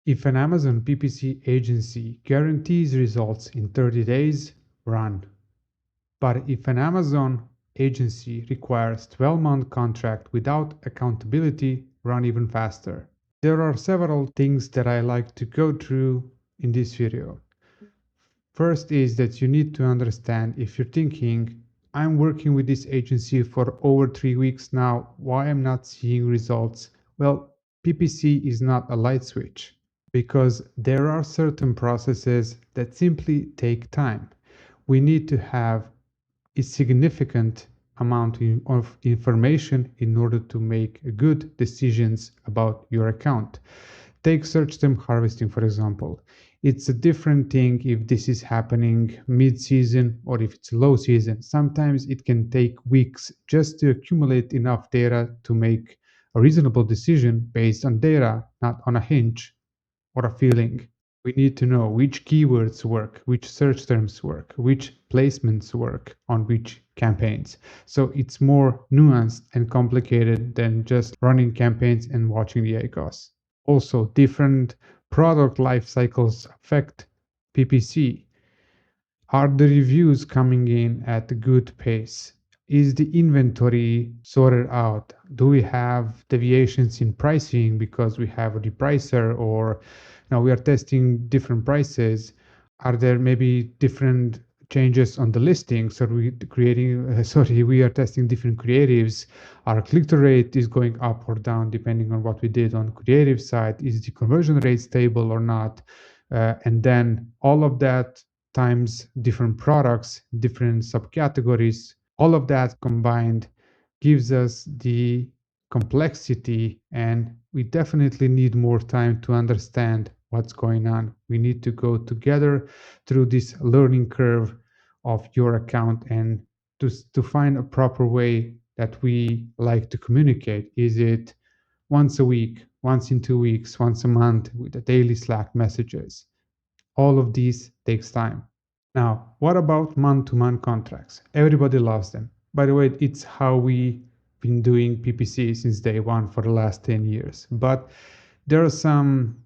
If an Amazon PPC agency guarantees results in 30 days, run. But if an Amazon agency requires 12-month contract without accountability, run even faster. There are several things that I like to go through in this video. First is that you need to understand, if you're thinking, I'm working with this agency for over 3 weeks now, why I'm not seeing results? Well, PPC is not a light switch, because there are certain processes that simply take time. We need to have a significant amount of information in order to make good decisions about your account. Take search term harvesting, for example. It's a different thing if this is happening mid-season or if it's low season. Sometimes it can take weeks just to accumulate enough data to make a reasonable decision based on data, not on a hunch or a feeling. We need to know which keywords work, which search terms work, which placements work on which campaigns. So it's more nuanced and complicated than just running campaigns and watching the ACOS. Also, different product life cycles affect PPC. Are the reviews coming in at a good pace? Is the inventory sorted out? Do we have deviations in pricing because we have a repricer, or now we are testing different prices? Are there maybe different changes on the listings? Are we we are testing different creatives. Our click-through rate is going up or down depending on what we did on creative side. Is the conversion rate stable or not? And then all of that times different products, different subcategories, all of that combined gives us the complexity, and we definitely need more time to understand what's going on. We need to go together through this learning curve of your account and to find a proper way that we like to communicate. Is it once a week, once in 2 weeks, once a month with the daily Slack messages? All of these takes time. Now, what about month-to-month contracts? Everybody loves them. By the way, it's how we've been doing PPC since day one for the last 10 years. But there are some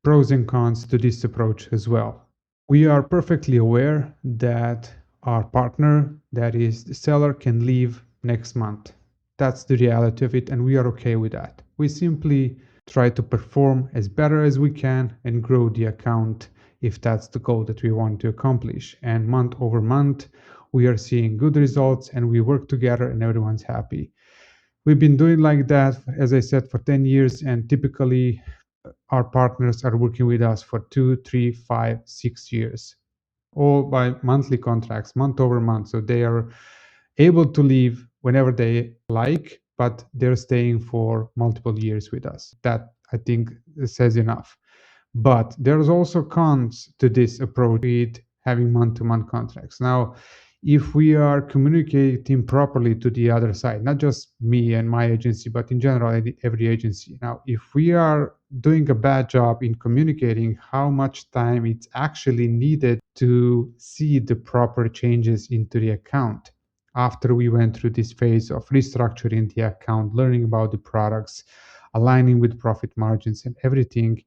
pros and cons to this approach as well. We are perfectly aware that our partner, that is the seller, can leave next month. That's the reality of it, and we are okay with that. We simply try to perform as better as we can and grow the account if that's the goal that we want to accomplish. And month over month, we are seeing good results and we work together and everyone's happy. We've been doing like that, as I said, for 10 years, and typically our partners are working with us for 2, 3, 5, 6 years, all by monthly contracts, month over month. So they are able to leave whenever they like, but they're staying for multiple years with us. That, I think, says enough. But there's also cons to this approach with having month-to-month contracts. Now, if we are communicating properly to the other side, not just me and my agency, but in general, every agency. Now, if we are doing a bad job in communicating how much time it's actually needed to see the proper changes into the account, after we went through this phase of restructuring the account, learning about the products, aligning with profit margins and everything,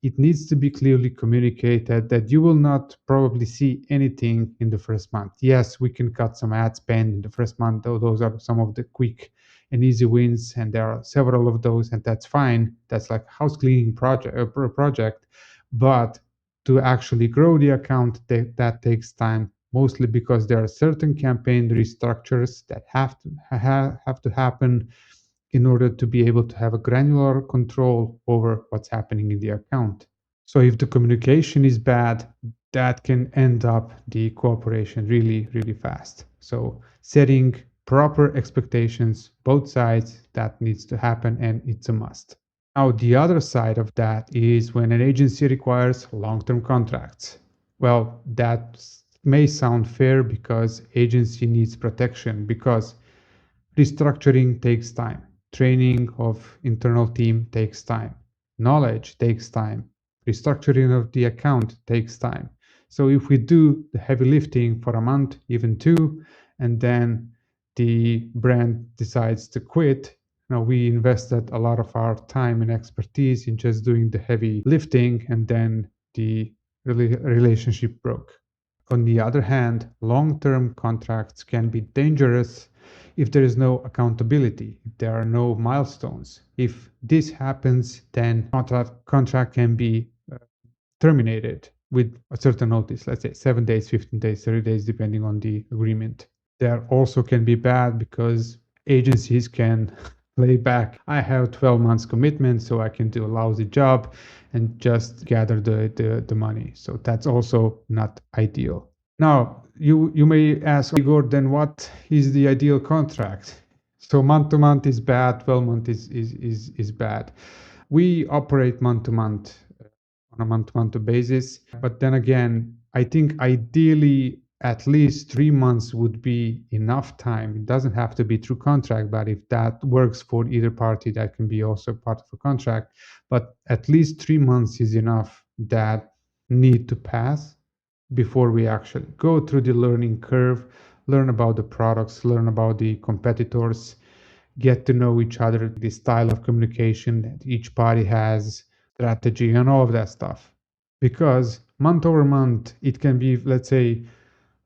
it needs to be clearly communicated that you will not probably see anything in the first month. Yes, we can cut some ad spend in the first month, though those are some of the quick and easy wins, and there are several of those, and that's fine. That's like house cleaning project. But to actually grow the account, that takes time, mostly because there are certain campaign restructures that have to happen in order to be able to have a granular control over what's happening in the account. So if the communication is bad, that can end up the cooperation really, really fast. So setting proper expectations, both sides, that needs to happen, and it's a must. Now, the other side of that is when an agency requires long-term contracts. Well, that may sound fair because agency needs protection, because restructuring takes time. Training of internal team takes time. Knowledge takes time. Restructuring of the account takes time. So if we do the heavy lifting for a month, even two, and then the brand decides to quit, Now, we invested a lot of our time and expertise in just doing the heavy lifting, and then the relationship broke. On the other hand, long-term contracts can be dangerous if there is no accountability, if there are no milestones. If this happens, then contract can be terminated with a certain notice, let's say 7 days, 15 days, 30 days, depending on the agreement. There also can be bad because agencies can play back. I have 12 months commitment, so I can do a lousy job and just gather the money. So that's also not ideal. Now, you may ask, Igor, then what is the ideal contract? So month to month is bad, 12 month is bad. We operate month to month on a month-to-month basis. But then again, I think ideally at least 3 months would be enough time. It doesn't have to be through contract, but if that works for either party, that can be also part of a contract. But at least 3 months is enough that need to pass before we actually go through the learning curve, learn about the products, learn about the competitors, get to know each other, the style of communication that each party has, strategy, and all of that stuff. Because month over month, it can be, let's say,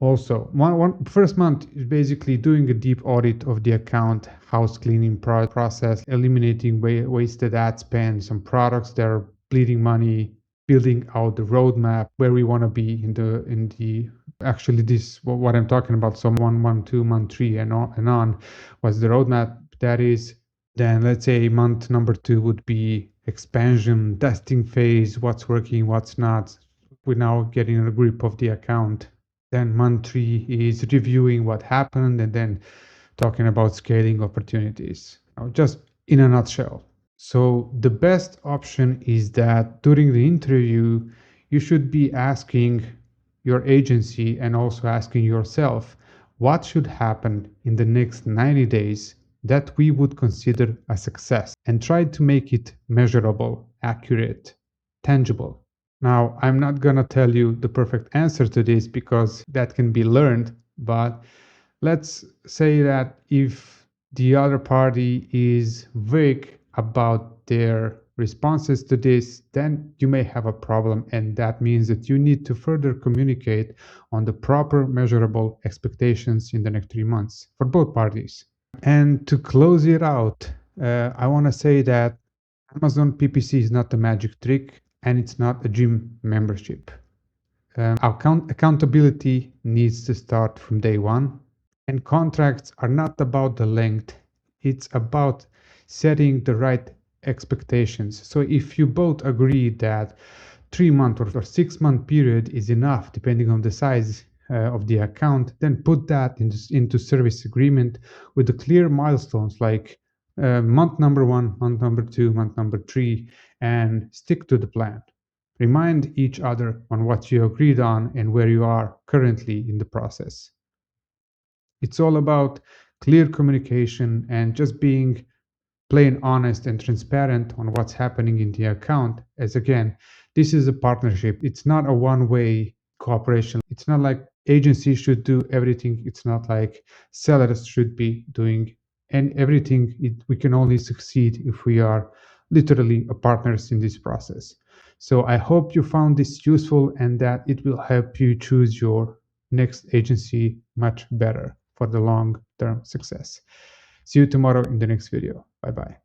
also one first month is basically doing a deep audit of the account, house cleaning process, eliminating wasted ad spend, some products that are bleeding money, building out the roadmap where we want to be in the actually this what I'm talking about. So month 2, month 3, and on was the roadmap. That is, then let's say month number 2 would be expansion, testing phase, what's working, what's not. We're now getting a grip of the account. Then month 3 is reviewing what happened and then talking about scaling opportunities. Now, just in a nutshell. So the best option is that during the interview, you should be asking your agency and also asking yourself, what should happen in the next 90 days that we would consider a success, and try to make it measurable, accurate, tangible. Now, I'm not going to tell you the perfect answer to this because that can be learned, but let's say that if the other party is vague about their responses to this, then you may have a problem, and that means that you need to further communicate on the proper measurable expectations in the next 3 months for both parties. And to close it out, I want to say that Amazon PPC is not a magic trick, and it's not a gym membership. Accountability needs to start from day one, and contracts are not about the length, it's about setting the right expectations. So if you both agree that 3 month or 6 month period is enough, depending on the size of the account, then put that into service agreement with the clear milestones like month number 1, month number 2, month number 3, and stick to the plan. Remind each other on what you agreed on and where you are currently in the process. It's all about clear communication and just being plain honest and transparent on what's happening in the account. As again, this is a partnership. It's not a one-way cooperation. It's not like agencies should do everything. It's not like sellers should be doing and everything. We can only succeed if we are literally partners in this process. So I hope you found this useful and that it will help you choose your next agency much better for the long-term success. See you tomorrow in the next video. Bye bye.